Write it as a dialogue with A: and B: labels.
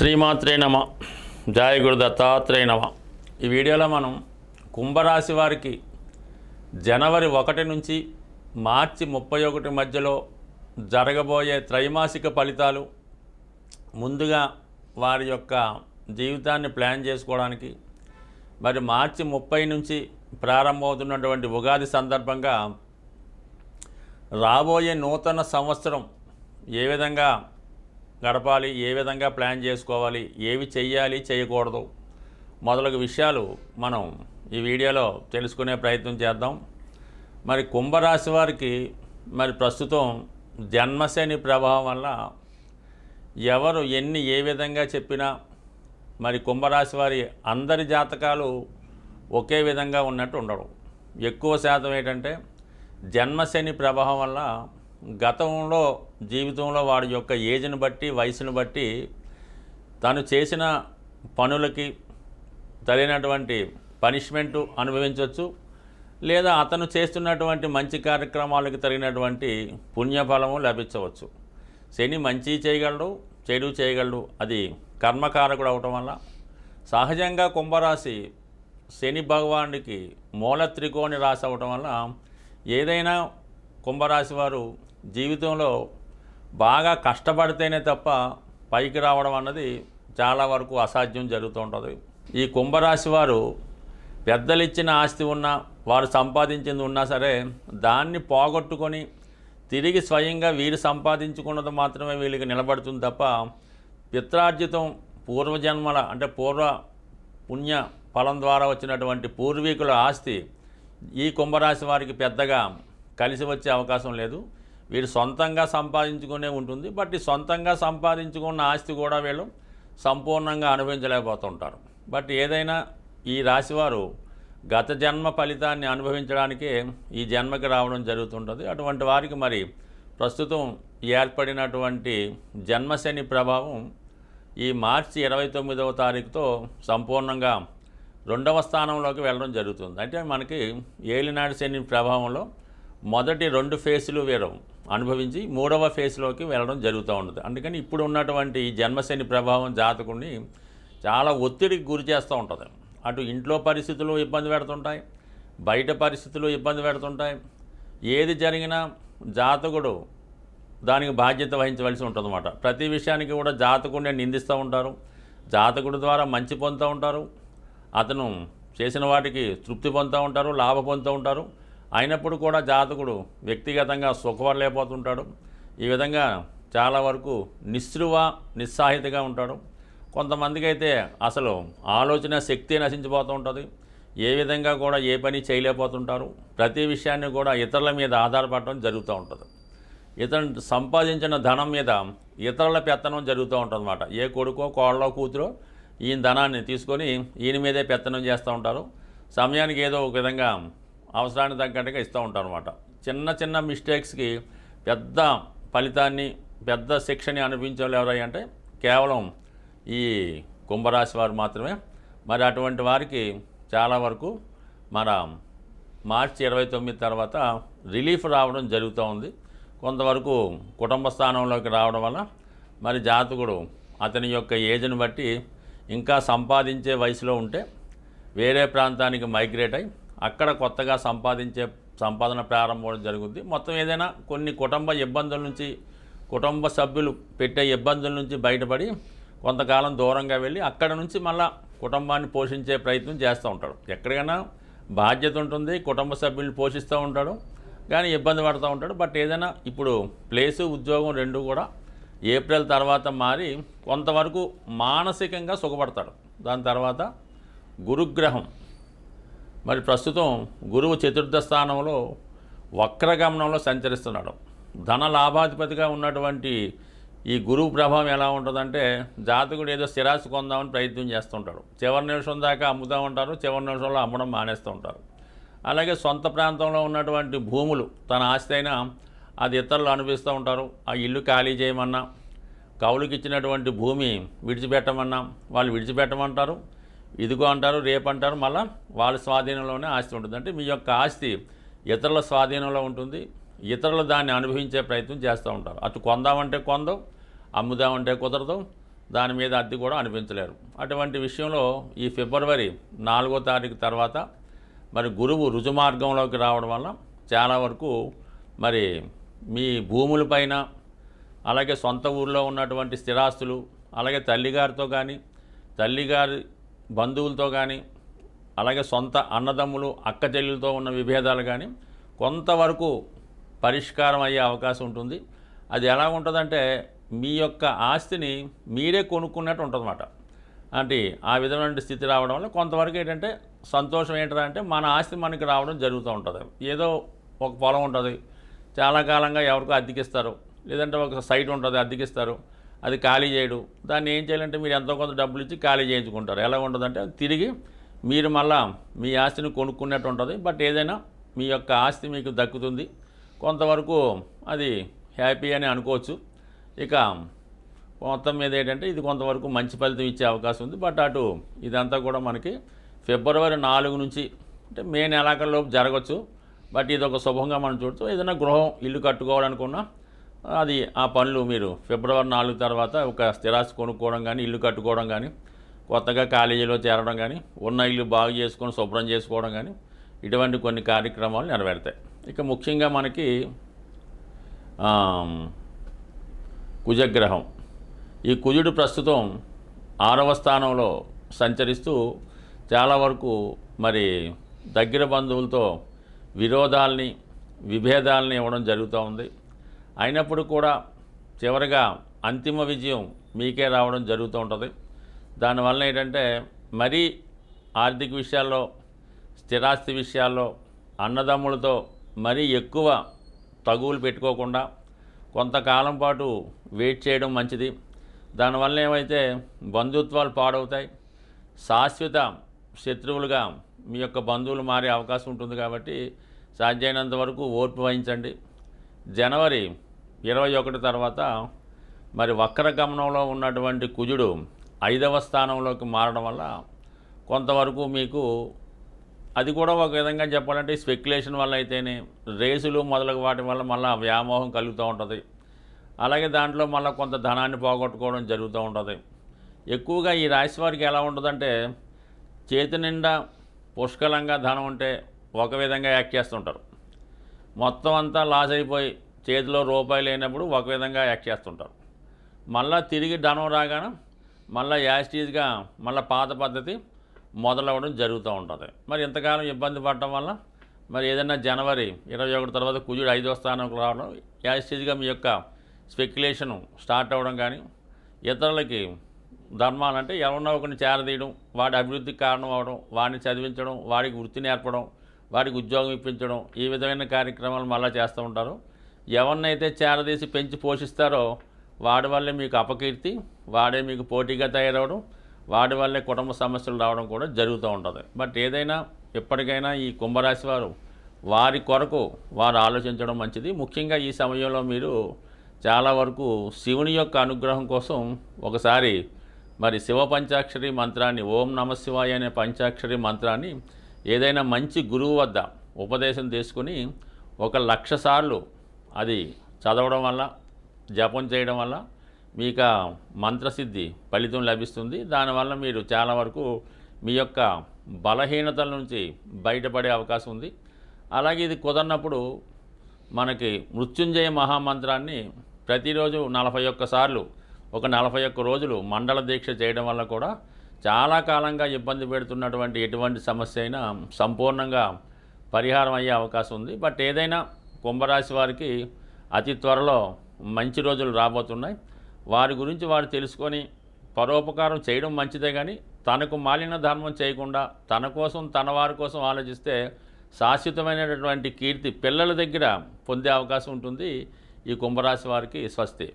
A: శ్రీమాత్రే నమ. జయ గురు దత్తాత్రేయ నమ. ఈ వీడియోలో మనం కుంభరాశి వారికి జనవరి 1 నుంచి మార్చి 31 మధ్యలో జరగబోయే త్రైమాసిక ఫలితాలు, ముందుగా వారి యొక్క జీవితాన్ని ప్లాన్ చేసుకోవడానికి, మరి మార్చి 30 నుంచి ప్రారంభమవుతున్నటువంటి ఉగాది సందర్భంగా రాబోయే నూతన సంవత్సరం ఏ విధంగా గడపాలి, ఏ విధంగా ప్లాన్ చేసుకోవాలి, ఏవి చెయ్యాలి చేయకూడదు మొదలగు విషయాలు మనం ఈ వీడియోలో తెలుసుకునే ప్రయత్నం చేద్దాం. మరి కుంభరాశి వారికి మరి ప్రస్తుతం జన్మశని ప్రభావం వల్ల ఎవరు ఏ విధంగా చెప్పినా మరి కుంభరాశి వారి అందరి జాతకాలు ఒకే విధంగా ఉన్నట్టు ఉండడం. ఎక్కువ శాతం ఏంటంటే జన్మశని ప్రభావం వల్ల గతంలో జీవితంలో వాడి యొక్క ఏజ్ని బట్టి, వయసును బట్టి తను చేసిన పనులకి తగినటువంటి పనిష్మెంటు అనుభవించవచ్చు, లేదా అతను చేస్తున్నటువంటి మంచి కార్యక్రమాలకు తగినటువంటి పుణ్యఫలము లభించవచ్చు. శని మంచి చేయగలడు, చెడు చేయగలడు. అది కర్మకారకుడు అవటం వల్ల సహజంగా కుంభరాశి శని భగవానుడికి మూల త్రికోణి రాశి అవటం వల్ల ఏదైనా కుంభరాశి వారు జీవితంలో బాగా కష్టపడితేనే తప్ప పైకి రావడం అన్నది చాలా వరకు అసాధ్యం జరుగుతూ ఉంటుంది. ఈ కుంభరాశి వారు పెద్దలు ఇచ్చిన ఆస్తి ఉన్నా, వారు సంపాదించింది ఉన్నా సరే దాన్ని పోగొట్టుకొని తిరిగి స్వయంగా వీరు సంపాదించుకున్నది మాత్రమే వీళ్ళకి నిలబడుతుంది తప్ప పిత్రార్జితం పూర్వజన్మల అంటే పూర్వ పుణ్య ఫలం ద్వారా వచ్చినటువంటి పూర్వీకుల ఆస్తి ఈ కుంభరాశి వారికి పెద్దగా కలిసి వచ్చే అవకాశం లేదు. వీరు సొంతంగా సంపాదించుకునే ఉంటుంది. బట్ ఈ సొంతంగా సంపాదించుకున్న ఆస్తి కూడా వీళ్ళు సంపూర్ణంగా అనుభవించలేకపోతుంటారు. బట్ ఏదైనా ఈ రాశివారు గత జన్మ ఫలితాన్ని అనుభవించడానికే ఈ జన్మకి రావడం జరుగుతుంటుంది. అటువంటి వారికి మరి ప్రస్తుతం ఏర్పడినటువంటి జన్మశని ప్రభావం ఈ మార్చి 29వ తారీఖుతో సంపూర్ణంగా 2వ స్థానంలోకి వెళ్ళడం జరుగుతుంది. అంటే మనకి ఏలినాడు శని ప్రభావంలో మొదటి 2 ఫేజ్లు వీరు అనుభవించి 3వ ఫేజ్లోకి వెళ్ళడం జరుగుతూ ఉంటుంది. అందుకని ఇప్పుడు ఉన్నటువంటి ఈ జన్మశని ప్రభావం జాతకుడిని చాలా ఒత్తిడికి గురి చేస్తూ ఉంటుంది. అటు ఇంట్లో పరిస్థితులు ఇబ్బంది పెడుతుంటాయి, బయట పరిస్థితులు ఇబ్బంది పెడుతుంటాయి. ఏది జరిగినా జాతకుడు దానికి బాధ్యత వహించవలసి ఉంటుందన్నమాట. ప్రతి విషయానికి కూడా జాతకుడిని నిందిస్తూ ఉంటారు. జాతకుడి ద్వారా మంచి పొందుతూ ఉంటారు, అతను చేసిన వాటికి తృప్తి పొందుతూ ఉంటారు, లాభ పొందుతూ ఉంటారు. అయినప్పుడు కూడా జాతకుడు వ్యక్తిగతంగా సుఖపడలేకపోతుంటాడు. ఈ విధంగా చాలా వరకు నిస్సాహితగా ఉంటాడు. కొంతమందికి అయితే అసలు ఆలోచన శక్తి నశించిపోతూ ఉంటుంది. ఏ విధంగా కూడా ఏ పని చేయలేకపోతుంటారు. ప్రతి విషయాన్ని కూడా ఇతరుల మీద ఆధారపడటం జరుగుతూ ఉంటుంది. ఇతను సంపాదించిన ధనం మీద ఇతరుల పెత్తనం జరుగుతూ ఉంటుందన్నమాట. ఏ కొడుకో కోళ్ళో కూతురో ఈయన ధనాన్ని తీసుకొని ఈయన మీదే పెత్తనం చేస్తూ ఉంటారు. సమయానికి ఏదో ఒక విధంగా అవసరానికి తగ్గట్టుగా ఇస్తూ ఉంటారు అనమాట. చిన్న చిన్న మిస్టేక్స్కి పెద్ద ఫలితాన్ని, పెద్ద శిక్షని అనిపించేవాళ్ళు ఎవరై అంటే కేవలం ఈ కుంభరాశి వారు మాత్రమే. మరి అటువంటి వారికి చాలా వరకు మన మార్చి 29 తర్వాత రిలీఫ్ రావడం జరుగుతూ ఉంది. కొంతవరకు కుటుంబ స్థానంలోకి రావడం వల్ల మరి జాతకుడు అతని యొక్క ఏజ్ని బట్టి ఇంకా సంపాదించే వయసులో ఉంటే వేరే ప్రాంతానికి మైగ్రేట్ అయి అక్కడ కొత్తగా సంపాదన ప్రారంభం జరుగుద్ది. మొత్తం ఏదైనా కొన్ని కుటుంబ ఇబ్బందుల నుంచి, కుటుంబ సభ్యులు పెట్టే ఇబ్బందుల నుంచి బయటపడి కొంతకాలం దూరంగా వెళ్ళి అక్కడ నుంచి మళ్ళా కుటుంబాన్ని పోషించే ప్రయత్నం చేస్తూ ఉంటాడు. ఎక్కడికైనా బాధ్యత ఉంటుంది, కుటుంబ సభ్యుల్ని పోషిస్తూ ఉంటాడు, కానీ ఇబ్బంది పడుతూ ఉంటాడు. బట్ ఏదైనా ఇప్పుడు ప్లేసు, ఉద్యోగం రెండు కూడా ఏప్రిల్ తర్వాత మారి కొంతవరకు మానసికంగా సుఖపడతాడు. దాని తర్వాత గురుగ్రహం మరి ప్రస్తుతం గురువు 4వ స్థానంలో వక్రగమనంలో సంచరిస్తున్నాడు. ధన లాభాధిపతిగా ఉన్నటువంటి ఈ గురువు ప్రభావం ఎలా ఉంటుందంటే జాతకుడు ఏదో స్థిరాస్తి కొందామని ప్రయత్నం చేస్తుంటాడు. చివరి నిమిషం దాకా అమ్ముతూ ఉంటారు, చివరి నిమిషంలో అమ్మడం మానేస్తూ ఉంటారు. అలాగే సొంత ప్రాంతంలో ఉన్నటువంటి భూములు, తన ఆస్తి అయినా అది ఇతరులు అనుభవిస్తూ ఉంటారు. ఆ ఇల్లు ఖాళీ చేయమన్నా, కౌలుకి ఇచ్చినటువంటి భూమి విడిచిపెట్టమన్నా వాళ్ళు విడిచిపెట్టమంటారు, ఇదిగో అంటారు, రేపు అంటారు. మళ్ళీ వాళ్ళ స్వాధీనంలోనే ఆస్తి ఉంటుంది. అంటే మీ యొక్క ఆస్తి ఇతరుల స్వాధీనంలో ఉంటుంది. ఇతరులు దాన్ని అనుభవించే ప్రయత్నం చేస్తూ ఉంటారు. అటు కొందామంటే కొందవు, అమ్ముదామంటే కుదరదు, దాని మీద అద్దె కూడా అనిపించలేరు. అటువంటి విషయంలో ఈ ఫిబ్రవరి 4వ తారీఖు తర్వాత మరి గురువు రుజుమార్గంలోకి రావడం వల్ల చాలా వరకు మరి మీ భూములపైన, అలాగే సొంత ఊళ్ళో ఉన్నటువంటి స్థిరాస్తులు, అలాగే తల్లిగారితో కానీ, తల్లిగారి బంధువులతో కానీ, అలాగే సొంత అన్నదమ్ములు అక్క చెల్లెలతో ఉన్న విభేదాలు కానీ కొంతవరకు పరిష్కారం అయ్యే అవకాశం ఉంటుంది. అది ఎలా ఉంటుందంటే మీ యొక్క ఆస్తిని మీరే కొనుక్కున్నట్టు ఉంటుందన్నమాట. అంటే ఆ విధమైన స్థితి రావడం వల్ల కొంతవరకు ఏంటంటే సంతోషం ఏంటంటే మన ఆస్తి మనకి రావడం జరుగుతూ ఉంటుంది. ఏదో ఒక పొలం ఉంటుంది, చాలా కాలంగా ఎవరికో అద్దెకిస్తారు, లేదంటే ఒక సైట్ ఉంటుంది అద్దెకిస్తారు, అది ఖాళీ చేయడు. దాన్ని ఏం చేయాలంటే మీరు ఎంతో కొంత డబ్బులు ఇచ్చి ఖాళీ చేయించుకుంటారు. ఎలా ఉంటుందంటే తిరిగి మీరు మళ్ళా మీ ఆస్తిని కొనుక్కున్నట్టు ఉంటుంది. బట్ ఏదైనా మీ యొక్క ఆస్తి మీకు దక్కుతుంది. కొంతవరకు అది హ్యాపీ అని అనుకోవచ్చు. ఇక మొత్తం మీద ఏంటంటే ఇది కొంతవరకు మంచి ఫలితం ఇచ్చే అవకాశం ఉంది. బట్ అటు ఇదంతా కూడా మనకి ఫిబ్రవరి 4 నుంచి అంటే మే నెలాఖరులోపు జరగచ్చు. బట్ ఇది ఒక శుభంగా మనం చూడచ్చు. ఏదైనా గృహం ఇల్లు కట్టుకోవాలనుకున్నా అది ఆ పనులు మీరు ఫిబ్రవరి 4 తర్వాత ఒక స్థిరాస్తి కొనుక్కోవడం కానీ, ఇల్లు కట్టుకోవడం కానీ, కొత్తగా కాలేజీలో చేరడం కానీ, ఉన్న ఇల్లు బాగు చేసుకొని శుభ్రం చేసుకోవడం కానీ ఇటువంటి కొన్ని కార్యక్రమాలు నెరవేరుతాయి. ఇక ముఖ్యంగా మనకి కుజగ్రహం, ఈ కుజుడు ప్రస్తుతం 6వ స్థానంలో సంచరిస్తూ చాలా వరకు మరి దగ్గర బంధువులతో విరోధాలని, విభేదాలని ఇవ్వడం జరుగుతూ ఉంది. అయినప్పుడు కూడా చివరిగా అంతిమ విజయం మీకే రావడం జరుగుతూ ఉంటుంది. దానివల్ల ఏంటంటే మరీ ఆర్థిక విషయాల్లో, స్థిరాస్తి విషయాల్లో అన్నదమ్ములతో మరీ ఎక్కువ తగువులు పెట్టుకోకుండా కొంతకాలం పాటు వెయిట్ చేయడం మంచిది. దానివల్ల ఏమైతే బంధుత్వాలు పాడవుతాయి, శాశ్వత శత్రువులుగా మీ యొక్క బంధువులు మారే అవకాశం ఉంటుంది. కాబట్టి సాధ్యమైనంత వరకు ఓర్పు వహించండి. జనవరి 21 తర్వాత మరి వక్ర గమనంలో ఉన్నటువంటి కుజుడు 5వ స్థానంలోకి మారడం వల్ల కొంతవరకు మీకు అది కూడా ఒక విధంగా చెప్పాలంటే స్పెక్యులేషన్ వల్ల అయితేనే, రేసులు మొదలగు వాటి వల్ల మళ్ళీ వ్యామోహం కలుగుతూ ఉంటుంది. అలాగే దాంట్లో మళ్ళీ కొంత ధనాన్ని పోగొట్టుకోవడం జరుగుతూ ఉంటుంది. ఎక్కువగా ఈ రాశి వారికి ఎలా ఉంటుందంటే చేతి నిండా పుష్కలంగా ధనం ఉంటే ఒక విధంగా యాక్ట్ చేస్తుంటారు, మొత్తం అంతా లాస్ అయిపోయి చేతిలో రూపాయి లేనప్పుడు ఒక విధంగా యాక్ట్ చేస్తుంటారు. మళ్ళీ తిరిగి ధనం రాగానే మళ్ళీ యాస్టీజ్గా మళ్ళీ పాత పద్ధతి మొదలవ్వడం జరుగుతూ ఉంటుంది. మరి ఇంతకాలం ఇబ్బంది పడటం వల్ల మరి ఏదైనా జనవరి 21 తర్వాత కుజుడు 5వ స్థానంలో రావడం, యాస్టీజ్గా మీ యొక్క స్పెక్యులేషను స్టార్ట్ అవ్వడం కానీ, ఇతరులకి ధర్మాలంటే ఎవరన్నా ఒకరిని చేరదీయడం, వాడి అభివృద్ధికి కారణం అవడం, వాడిని చదివించడం, వాడికి వృత్తి నేర్పడం, వాడికి ఉద్యోగం ఇప్పించడం, ఈ విధమైన కార్యక్రమాలు మళ్ళీ చేస్తూ ఉంటారు. ఎవరినైతే చేరదీసి పెంచి పోషిస్తారో వాడి వల్లే మీకు అపకీర్తి, వాడే మీకు పోటీగా తయారవడం, వాడి వల్లే కుటుంబ సమస్యలు రావడం కూడా జరుగుతూ ఉంటుంది. బట్ ఏదైనా ఎప్పటికైనా ఈ కుంభరాశి వారు వారి కొరకు వారు ఆలోచించడం మంచిది. ముఖ్యంగా ఈ సమయంలో మీరు చాలా వరకు శివుని యొక్క అనుగ్రహం కోసం ఒకసారి మరి శివ పంచాక్షరి మంత్రాన్ని, ఓం నమశివాయ అనే పంచాక్షరి మంత్రాన్ని ఏదైనా మంచి గురువు వద్ద ఉపదేశం తీసుకుని 1,00,000 సార్లు అది చదవడం వల్ల, జపం చేయడం వల్ల మీకు మంత్రసిద్ధి ఫలితం లభిస్తుంది. దానివల్ల మీరు చాలా వరకు మీ యొక్క బలహీనతల నుంచి బయటపడే అవకాశం ఉంది. అలాగే ఇది కుదరినప్పుడు మనకి మృత్యుంజయ మహామంత్రాన్ని ప్రతిరోజు 41 సార్లు ఒక 41 రోజులు మండల దీక్ష చేయడం వల్ల కూడా చాలా కాలంగా ఇబ్బంది పెడుతున్నటువంటి ఎటువంటి సమస్య అయినా సంపూర్ణంగా పరిహారం అయ్యే అవకాశం ఉంది. బట్ ఏదైనా కుంభరాశి వారికి అతి త్వరలో మంచి రోజులు రాబోతున్నాయి. వారి గురించి వారు తెలుసుకొని పరోపకారం చేయడం మంచిదే, కానీ తనకు మాలిన ధర్మం చేయకుండా తన కోసం, తన వారి కోసం ఆలోచిస్తే శాశ్వతమైనటువంటి కీర్తి పిల్లల దగ్గర పొందే అవకాశం ఉంటుంది. ఈ కుంభరాశి వారికి స్వస్తి.